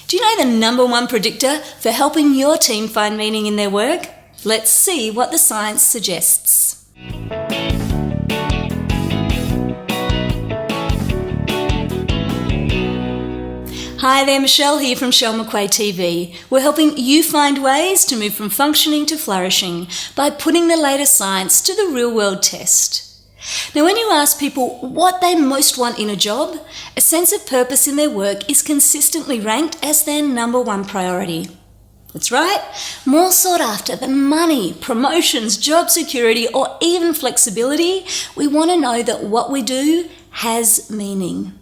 Do you know the number one predictor for helping your team find meaning in their work? Let's see what the science suggests. Hi there, Michelle here from Shell McQuay TV. We're helping you find ways to move from functioning to flourishing by putting the latest science to the real-world test. Now, when you ask people what they most want in a job, a sense of purpose in their work is consistently ranked as their number one priority. That's right, more sought after than money, promotions, job security, or even flexibility. We want to know that what we do has meaning.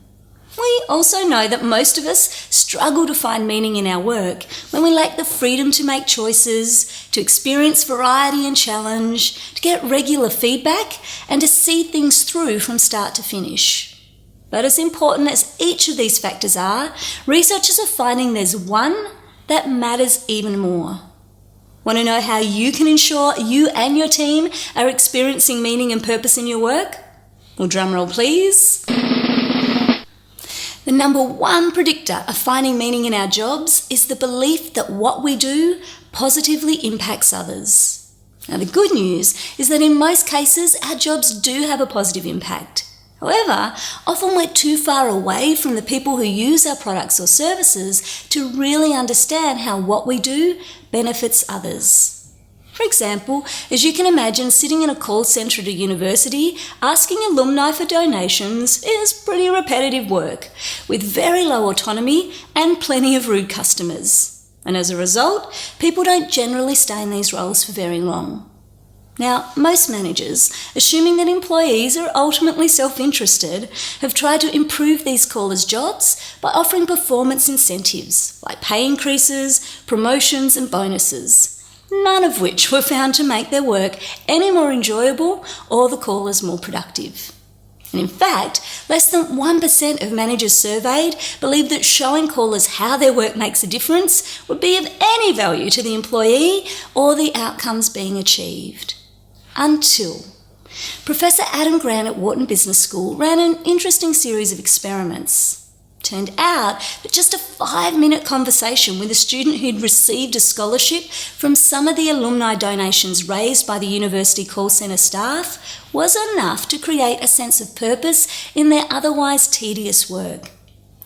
We also know that most of us struggle to find meaning in our work when we lack the freedom to make choices, to experience variety and challenge, to get regular feedback, and to see things through from start to finish. But as important as each of these factors are, researchers are finding there's one that matters even more. Want to know how you can ensure you and your team are experiencing meaning and purpose in your work? Well, drumroll please. The number one predictor of finding meaning in our jobs is the belief that what we do positively impacts others. Now, the good news is that in most cases, our jobs do have a positive impact. However, often we're too far away from the people who use our products or services to really understand how what we do benefits others. For example, as you can imagine, sitting in a call centre at a university asking alumni for donations is pretty repetitive work, with very low autonomy and plenty of rude customers. And as a result, people don't generally stay in these roles for very long. Now, most managers, assuming that employees are ultimately self-interested, have tried to improve these callers' jobs by offering performance incentives like pay increases, promotions and bonuses, none of which were found to make their work any more enjoyable or the callers more productive. And in fact, less than 1% of managers surveyed believe that showing callers how their work makes a difference would be of any value to the employee or the outcomes being achieved. Until Professor Adam Grant at Wharton Business School ran an interesting series of experiments. Turned out that just a 5-minute conversation with a student who'd received a scholarship from some of the alumni donations raised by the university call centre staff was enough to create a sense of purpose in their otherwise tedious work.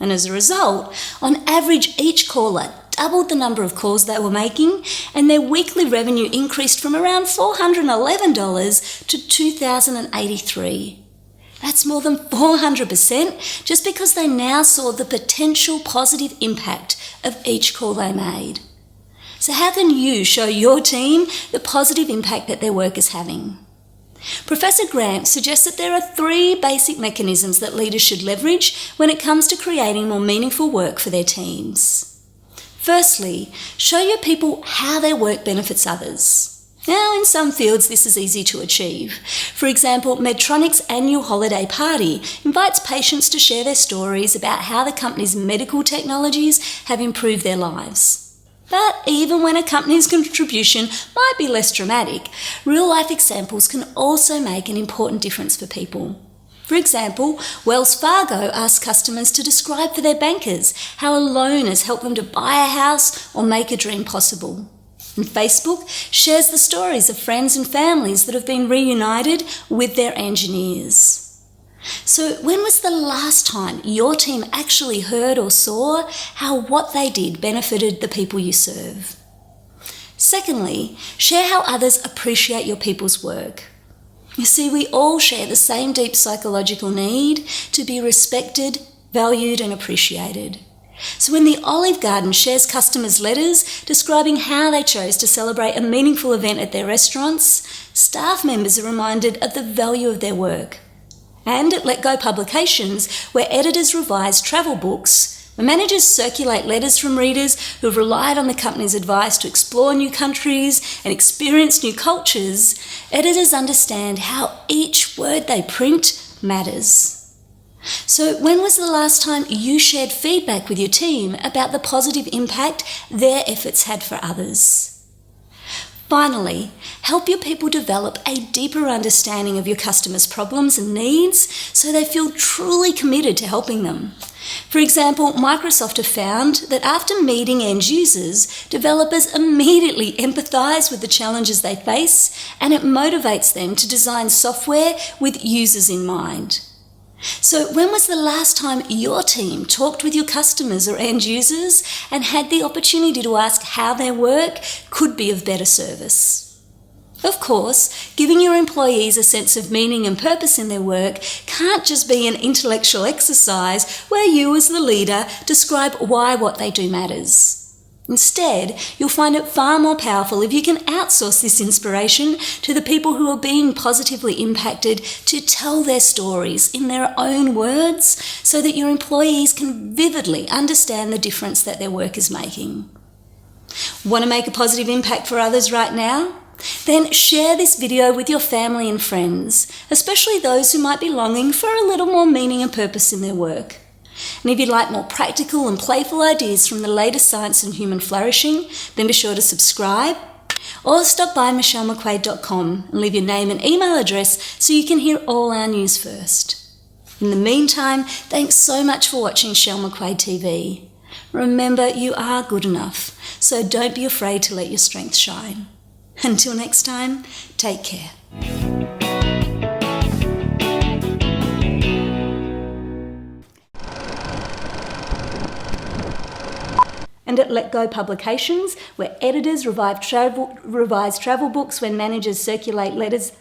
And as a result, on average, each caller doubled the number of calls they were making, and their weekly revenue increased from around $411 to $2,083. That's more than 400% just because they now saw the potential positive impact of each call they made. So how can you show your team the positive impact that their work is having? Professor Grant suggests that there are 3 basic mechanisms that leaders should leverage when it comes to creating more meaningful work for their teams. Firstly, show your people how their work benefits others. Now, in some fields, this is easy to achieve. For example, Medtronic's annual holiday party invites patients to share their stories about how the company's medical technologies have improved their lives. But even when a company's contribution might be less dramatic, real-life examples can also make an important difference for people. For example, Wells Fargo asks customers to describe for their bankers how a loan has helped them to buy a house or make a dream possible. And Facebook shares the stories of friends and families that have been reunited with their engineers. So when was the last time your team actually heard or saw how what they did benefited the people you serve? Secondly, share how others appreciate your people's work. You see, we all share the same deep psychological need to be respected, valued and appreciated. So when the Olive Garden shares customers' letters describing how they chose to celebrate a meaningful event at their restaurants, staff members are reminded of the value of their work. And at Let Go Publications, where editors revise travel books, when managers circulate letters from readers who have relied on the company's advice to explore new countries and experience new cultures, editors understand how each word they print matters. So when was the last time you shared feedback with your team about the positive impact their efforts had for others? Finally, help your people develop a deeper understanding of your customers' problems and needs so they feel truly committed to helping them. For example, Microsoft have found that after meeting end users, developers immediately empathise with the challenges they face, and it motivates them to design software with users in mind. So when was the last time your team talked with your customers or end users and had the opportunity to ask how their work could be of better service? Of course, giving your employees a sense of meaning and purpose in their work can't just be an intellectual exercise where you as the leader describe why what they do matters. Instead, you'll find it far more powerful if you can outsource this inspiration to the people who are being positively impacted to tell their stories in their own words so that your employees can vividly understand the difference that their work is making. Want to make a positive impact for others right now? Then share this video with your family and friends, especially those who might be longing for a little more meaning and purpose in their work. And if you'd like more practical and playful ideas from the latest science and human flourishing, then be sure to subscribe or stop by michellemcquaid.com and leave your name and email address so you can hear all our news first. In the meantime, thanks so much for watching Shell McQuaid TV. Remember, you are good enough, so don't be afraid to let your strength shine. Until next time, take care. And at Let Go Publications, where editors revise travel books when managers circulate letters.